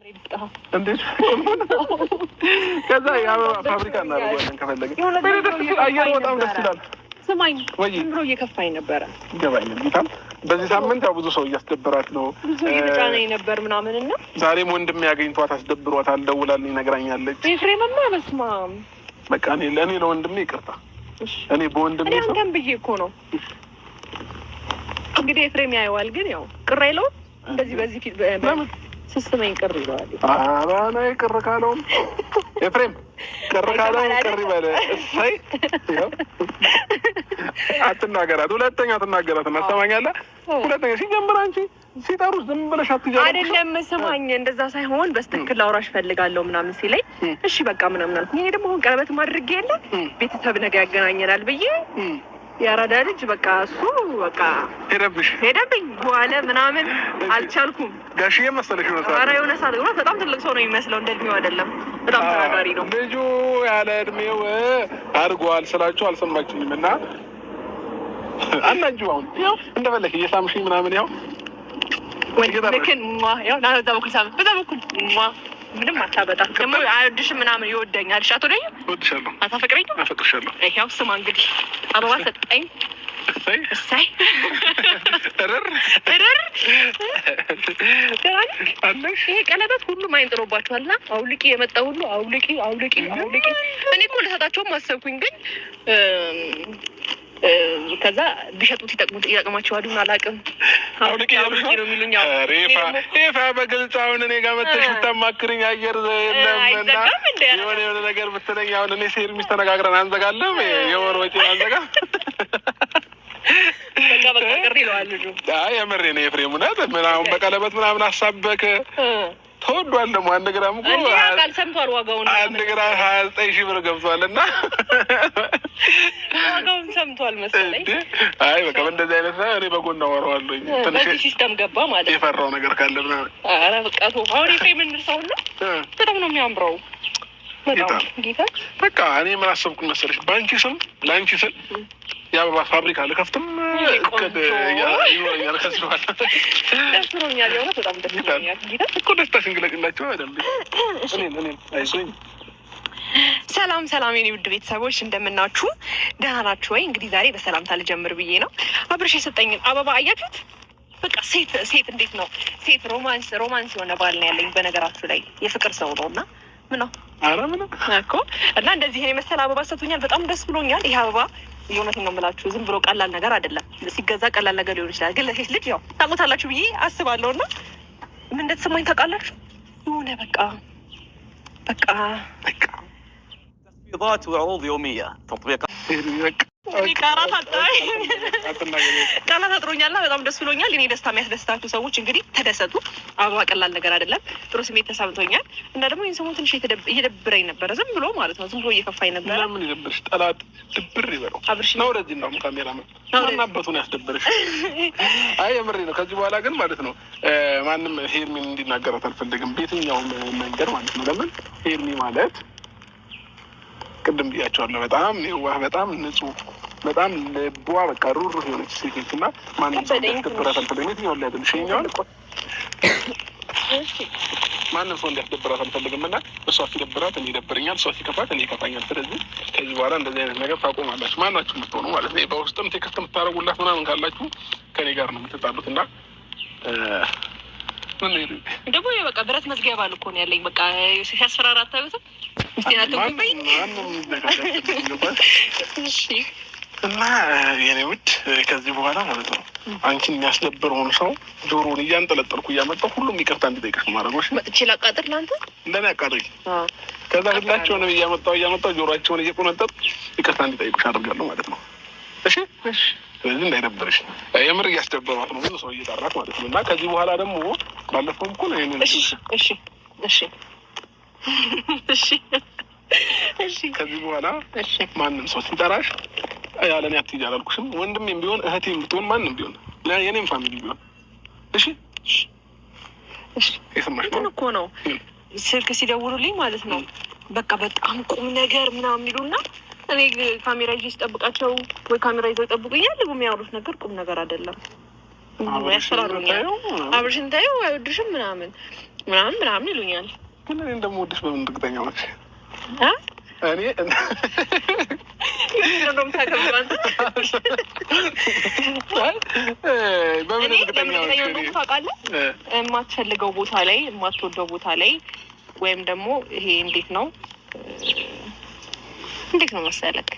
እንዴት ከዛ የአበባ ፋብሪካ እናደርገዋለን ከፈለግን። አየር በጣም ደስ ይላል። ስማኝ ብሎ እየከፋኝ ነበረ። ይገባኛል። ጌታም በዚህ ሳምንት ያው ብዙ ሰው እያስደብራት ነው። ብዙ እየተጫነኝ ነበር ምናምን እና ዛሬም ወንድሜ ያገኝቷት አስደብሯታል። ደውላልኝ ነግራኛለች። ኤፍሬምማ በስመ አብ በቃ እኔ ለወንድሜ ይቅርታ እኔ በወንድሜ ሰው አንተም ብዬ እኮ ነው እንግዲህ ኤፍሬም ያየዋል። ግን ያው ቅር አይለውም እንደዚህ በዚህ ፊት ስስመኝ ቅር ይለዋል። አባና ቅር ካለውም ኤፍሬም ቅር ካለውም ቅር ይበለ። እሰይ አትናገራት፣ ሁለተኛ አትናገራት። እናሰማኛለህ። ሁለተኛ ሲጀምር አንቺ ሲጠሩሽ ዝም ብለሽ አትጃለሽ። አይደለም ስማኝ፣ እንደዛ ሳይሆን በስትክክል ላውራሽ ፈልጋለሁ ምናምን ሲለኝ እሺ በቃ ምናምን አልኩኝ። እኔ ደግሞ አሁን ቀለበት ማድረግ የለ ቤተሰብ ነገ ያገናኘናል ብዬ ያራዳ ልጅ በቃ እሱ በቃ ሄደብኝ በኋላ ምናምን አልቻልኩም። ጋሽዬ መሰለሽ ነው ታዲያ? ኧረ የሆነ ሰዓት ነው በጣም ትልቅ ሰው ነው የሚመስለው፣ እንደ እድሜው አይደለም። በጣም ተናጋሪ ነው ልጁ። ያለ እድሜው አድርጓል ስላችሁ አልሰማችኝም። እና አላችሁ አሁን ያው እንደፈለክ እየሳምሽኝ ምናምን ያው ወንድምክን ያው ናዛ በኩል ሳም በዛ በኩል ምንም አታበጣ። ደግሞ አይወድሽም ምናምን ይወደኛል። እሺ አትወደኝ? እወድሻለሁ። አታፈቅረኝ? አፈቅርሻለሁ። ይኸው ስማ እንግዲህ አበባ ሰጠኝ። እሰይ እረር አለሽ። ይሄ ቀለበት ሁሉም አይን ጥሎባችኋልና አውልቂ፣ የመጣ ሁሉ አውልቂ። እኔ እኮ ልሰጣቸውም አሰብኩኝ ግን ከዛ ቢሸጡት ይጠቅማቸዋል። አላውቅም። አውልቂ ነው የሚሉኝ። ሬፋ በግልጽ አሁን እኔ ጋር መተሽ ብታማክርኝ አየር የለምና የሆነ ነገር ብትለኝ አሁን እኔ ሴር ሚስት ተነጋግረን አንዘጋለም የወር ወጪ አንዘጋ በቃ ቅር ይለዋል ልጁ። የምሬ ነው ኤፍሬም። እውነት ምናምን በቀለበት ምናምን አሳበክ ተወዷል። ደግሞ 1 ግራም እኮ ቃል ሰምቷል። ዋጋውን 1 ግራም 29,000 ብር ገብቷል። እና ዋጋውን ሰምቷል መሰለኝ። አይ በቃ እንደዚህ አይነት ነው። እኔ በጎን አወራዋለሁኝ። ትንሽ ሲስተም ገባ ማለት ነው። የፈራው ነገር ካለ ምናምን ኧረ በቃ ተው። አሁን ኤፍሬም እንርሳውና በጣም ነው የሚያምረው። ጌታ በቃ እኔ ምን አሰብኩኝ መሰለሽ? በአንቺ ስም ለአንቺ ስል የአበባ ፋብሪካ ልከፍትም እቅድ ይኖረኛል። ከዚህ በኋላ ደስ ብሎኛል። የሆነ በጣም ደስ ብሎኛል። ጌታ እኮ ደስታሽን ግለጭላቸው አይደል? እኔም አይዞኝ። ሰላም የኔ ውድ ቤተሰቦች እንደምናችሁ፣ ደህና ናችሁ ወይ? እንግዲህ ዛሬ በሰላምታ ልጀምር ብዬ ነው። አብርሽ የሰጠኝን አበባ አያችሁት? በቃ ሴት እንዴት ነው ሴት ሮማንስ የሆነ ባል ነው ያለኝ። በነገራችሁ ላይ የፍቅር ሰው ነው እና ምነው እኮ እና እንደዚህ ይሄን የመሰለ አበባ ሰጥቶኛል። በጣም ደስ ብሎኛል። ይሄ አበባ የእውነቴን ነው የምላችሁ ዝም ብሎ ቀላል ነገር አይደለም። ሲገዛ ቀላል ነገር ሊሆን ይችላል፣ ግን ለሴት ልጅ ያው ታውቁታላችሁ ብዬ አስባለሁ። እና ምን እንደተሰማኝ ታውቃላችሁ? የሆነ በቃ تطبيقات وعروض يومية تطبيقات ቃላት አጥሮኛልና በጣም ደስ ብሎኛል። እኔ ደስታ የሚያስደስታችሁ ሰዎች እንግዲህ ተደሰቱ። አበባ ቀላል ነገር አይደለም። ጥሩ ስሜት ተሰምቶኛል። እና ደግሞ ይህን ሰሞኑን ትንሽ እየደብረኝ ነበረ፣ ዝም ብሎ ማለት ነው። ዝም ብሎ እየከፋኝ ነበረ። ምን ይደብርሽ? ጠላት ድብር ይበለው። አብርሽ ነው ወደዚህ ነው ካሜራ ማናበቱን ያስደብርሽ። አይ የምሬ ነው። ከዚህ በኋላ ግን ማለት ነው ማንም ሄርሚን እንዲናገራት አልፈልግም፣ በየትኛውም መንገድ ማለት ነው። ለምን ሄርሚ ማለት ቅድም ብያቸዋለሁ፣ በጣም የዋህ፣ በጣም ንጹህ፣ በጣም ልቧ በቃ ሩህሩህ የሆነች ሴት ነች እና ማንም ሰው እንዲያስደብራት አልፈልግም። የትኛውን ላይ አይደል ሸኛዋል ማንም ሰው እንዲያስደብራት አልፈልግም እና እሷ ሲደብራት እኔ ይደብረኛል፣ እሷ ሲከፋት እኔ ይከፋኛል። ስለዚህ ከዚህ በኋላ እንደዚህ አይነት ነገር ታቆማላችሁ፣ ማናችሁ የምትሆኑ ማለት ነው። በውስጥም ቴክስት የምታደርጉላት ምናምን ካላችሁ ከኔ ጋር ነው የምትጣሉት እና ደግሞ በቃ ብረት መዝጊያ ባል እኮ ነው ያለኝ። በቃ ሲያስፈራራ አታዩትም? እና የኔ ውድ ከዚህ በኋላ ማለት ነው አንቺን የሚያስደብረውን ሰው ጆሮውን እያንጠለጠልኩ እያመጣሁ ሁሉም ይቅርታ እንዲጠይቅሽ ማድረጎች መጥቼ ላቃጥር ለአንተ ለእኔ አቃጥሪ። ከዛ ሁላቸውንም እያመጣሁ ጆሮቸውን እየቆነጠጥ ይቅርታ እንዲጠይቁሽ አድርጋለሁ ማለት ነው። እሺ ስለዚህ እንዳይደብርሽ። የምር እያስደበሯት ነው ብዙ ሰው እየጠራት ማለት ነው። እና ከዚህ በኋላ ደግሞ ባለፈውም እኮ ነው ይሄንን ከዚህ በኋላ ማንም ሰው ሲጠራሽ ያለ እኔ አትይጂ አላልኩሽም። ወንድሜም ቢሆን እህቴም ብትሆን ማንም ቢሆን የኔም ፋሚሊ ቢሆን እሺ የሰማሽ ነው እኮ ነው። ስልክ ሲደውሉልኝ ማለት ነው በቃ በጣም ቁም ነገር ምናምን የሚሉና እኔ ካሜራ ይዤ ስጠብቃቸው ወይ ካሜራ ይዘው ይጠብቁኛል። የሚያወሩት ነገር ቁም ነገር አይደለም። ያስፈራሩኛል። አብርሽን ታየው አይወድሽም ምናምን ይሉኛል። ግን እኔ እንደምወድሽ በምን እርግጠኛ ነሽ? እኔ እንደውም ታከብሩ አንተ በምን እርግጠኛ ነሽ? ታውቃለህ? የማትፈልገው ቦታ ላይ የማትወደው ቦታ ላይ ወይም ደግሞ ይሄ እንዴት ነው መሰለክ